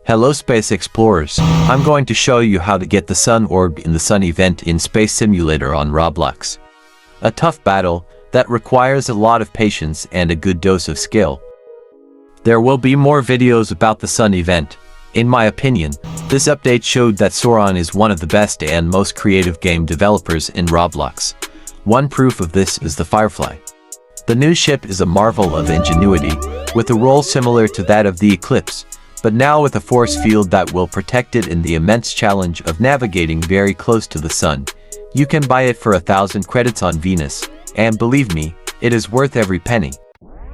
Hello space explorers, I'm going to show you how to get the Sun Orb in the Sun event in Space Simulator on Roblox. A tough battle that requires a lot of patience and a good dose of skill. There will be more videos about the Sun event. In my opinion, this update showed that Zyon is one of the best and most creative game developers in Roblox. One proof of this is the Firefly. The new ship is a marvel of ingenuity, with a role similar to that of the Eclipse, but now with a force field that will protect it in the immense challenge of navigating very close to the Sun. You can buy it for 1,000 credits on Venus, and believe me, it is worth every penny.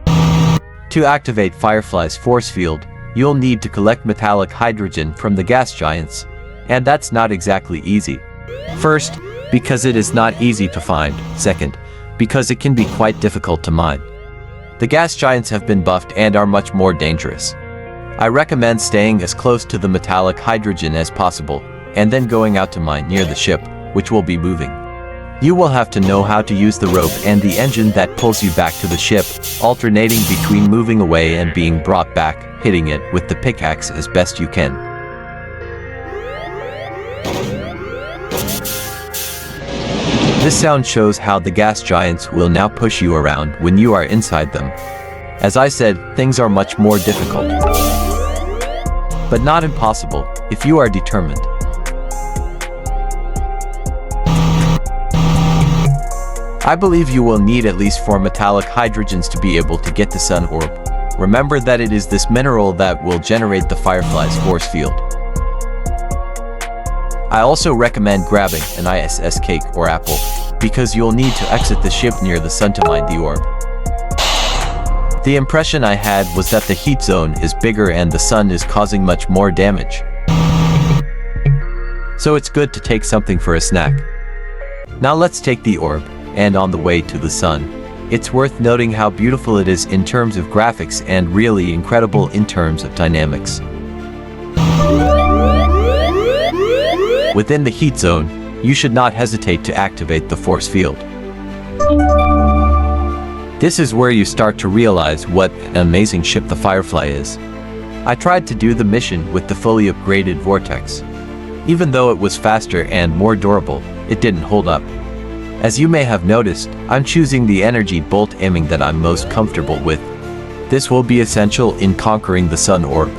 To activate Firefly's force field, you'll need to collect metallic hydrogen from the gas giants, and that's not exactly easy. First, because it is not easy to find. Second, because it can be quite difficult to mine. The gas giants have been buffed and are much more dangerous. I recommend staying as close to the metallic hydrogen as possible, and then going out to mine near the ship, which will be moving. You will have to know how to use the rope and the engine that pulls you back to the ship, alternating between moving away and being brought back, hitting it with the pickaxe as best you can. This sound shows how the gas giants will now push you around when you are inside them. As I said, things are much more difficult. But not impossible, if you are determined. I believe you will need at least 4 metallic hydrogens to be able to get the Sun Orb. Remember that it is this mineral that will generate the Firefly's force field. I also recommend grabbing an ISS cake or apple, because you'll need to exit the ship near the Sun to mine the orb. The impression I had was that the heat zone is bigger and the Sun is causing much more damage. So it's good to take something for a snack. Now let's take the orb, and on the way to the Sun. It's worth noting how beautiful it is in terms of graphics and really incredible in terms of dynamics. Within the heat zone, you should not hesitate to activate the force field. This is where you start to realize what an amazing ship the Firefly is. I tried to do the mission with the fully upgraded Vortex. Even though it was faster and more durable, it didn't hold up. As you may have noticed, I'm choosing the energy bolt aiming that I'm most comfortable with. This will be essential in conquering the Sun Orb.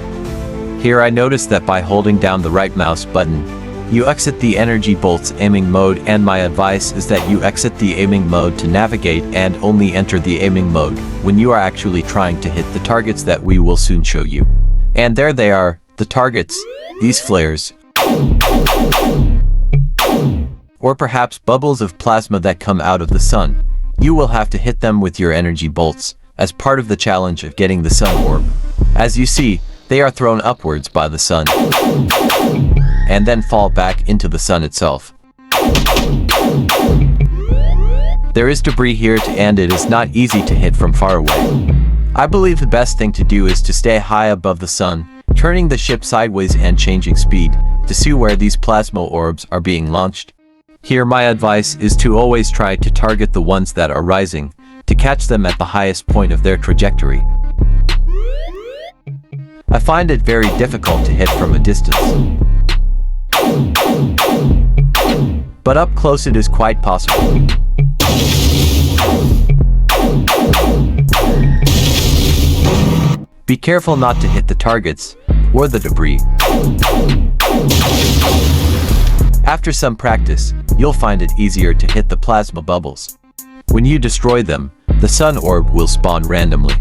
Here I noticed that by holding down the right mouse button, you exit the energy bolts aiming mode, and my advice is that you exit the aiming mode to navigate and only enter the aiming mode when you are actually trying to hit the targets that we will soon show you. And there they are, the targets, these flares. Or perhaps bubbles of plasma that come out of the Sun. You will have to hit them with your energy bolts, as part of the challenge of getting the Sun Orb. As you see, they are thrown upwards by the Sun, and then fall back into the Sun itself. There is debris here and it is not easy to hit from far away. I believe the best thing to do is to stay high above the Sun, turning the ship sideways and changing speed, to see where these plasma orbs are being launched. Here my advice is to always try to target the ones that are rising, to catch them at the highest point of their trajectory. I find it very difficult to hit from a distance. But up close it is quite possible. Be careful not to hit the targets, or the debris. After some practice, you'll find it easier to hit the plasma bubbles. When you destroy them, the Sun Orb will spawn randomly.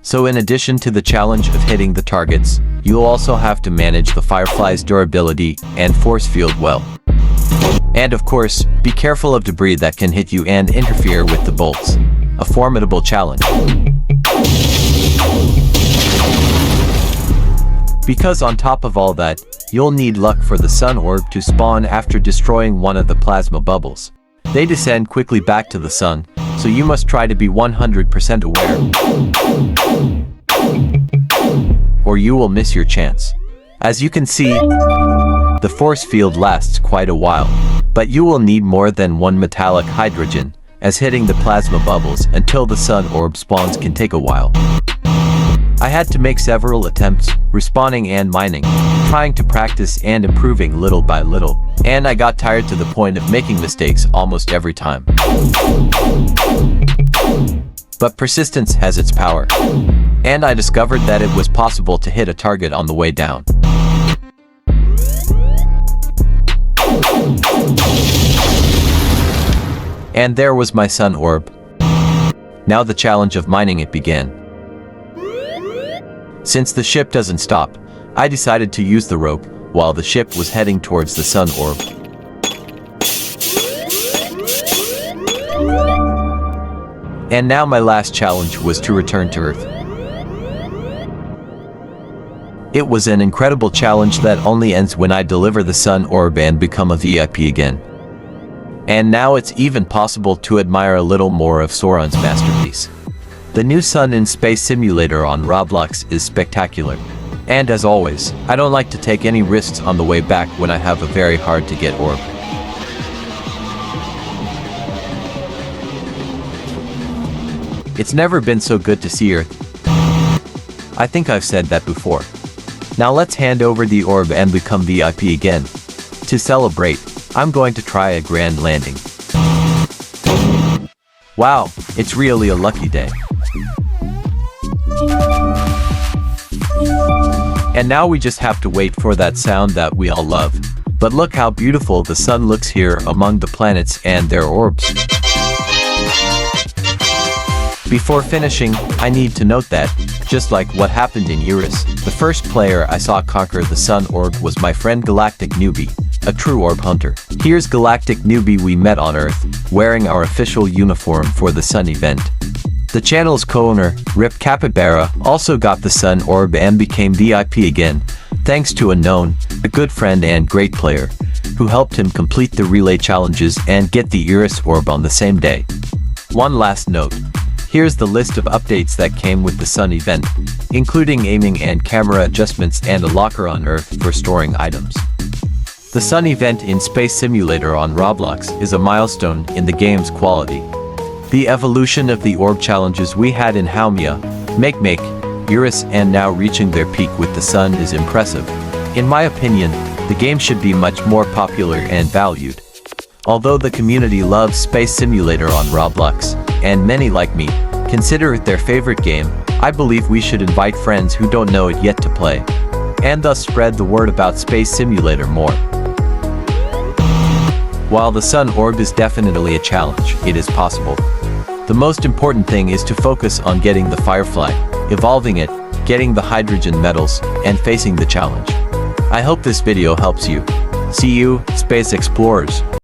So in addition to the challenge of hitting the targets, you'll also have to manage the Firefly's durability and force field well. And of course, be careful of debris that can hit you and interfere with the bolts. A formidable challenge. Because on top of all that, you'll need luck for the Sun Orb to spawn after destroying one of the plasma bubbles. They descend quickly back to the Sun, so you must try to be 100% aware, or you will miss your chance. As you can see, the force field lasts quite a while, but you will need more than 1 metallic hydrogen, as hitting the plasma bubbles until the Sun Orb spawns can take a while. I had to make several attempts, respawning and mining, trying to practice and improving little by little, and I got tired to the point of making mistakes almost every time. But persistence has its power, and I discovered that it was possible to hit a target on the way down. And there was my sun orb. Now the challenge of mining it began. Since the ship doesn't stop, I decided to use the rope while the ship was heading towards the sun orb. And now my last challenge was to return to Earth. It was an incredible challenge that only ends when I deliver the sun orb and become a VIP again. And now it's even possible to admire a little more of Sauron's masterpiece. The new sun in Space Simulator on Roblox is spectacular. And as always, I don't like to take any risks on the way back when I have a very hard to get orb. It's never been so good to see Earth. I think I've said that before. Now let's hand over the orb and become VIP again. To celebrate, I'm going to try a grand landing. Wow, it's really a lucky day. And now we just have to wait for that sound that we all love. But look how beautiful the sun looks here among the planets and their orbs. Before finishing, I need to note that, just like what happened in Icarus, the first player I saw conquer the sun orb was my friend Galactic Newbie, a true orb hunter. Here's Galactic Newbie we met on Earth, wearing our official uniform for the sun event. The channel's co-owner, Rip Capivara, also got the sun orb and became VIP again, thanks to Unknown, a good friend and great player, who helped him complete the relay challenges and get the Icarus orb on the same day. One last note. Here's the list of updates that came with the Sun event, including aiming and camera adjustments and a locker on Earth for storing items. The Sun event in Space Simulator on Roblox is a milestone in the game's quality. The evolution of the orb challenges we had in Kamylle, Make, Icarus and now reaching their peak with the Sun is impressive. In my opinion, the game should be much more popular and valued. Although the community loves Space Simulator on Roblox, and many like me, consider it their favorite game, I believe we should invite friends who don't know it yet to play, and thus spread the word about Space Simulator more. While the Sun Orb is definitely a challenge, it is possible. The most important thing is to focus on getting the Firefly, evolving it, getting the hydrogen metals, and facing the challenge. I hope this video helps you. See you, Space Explorers!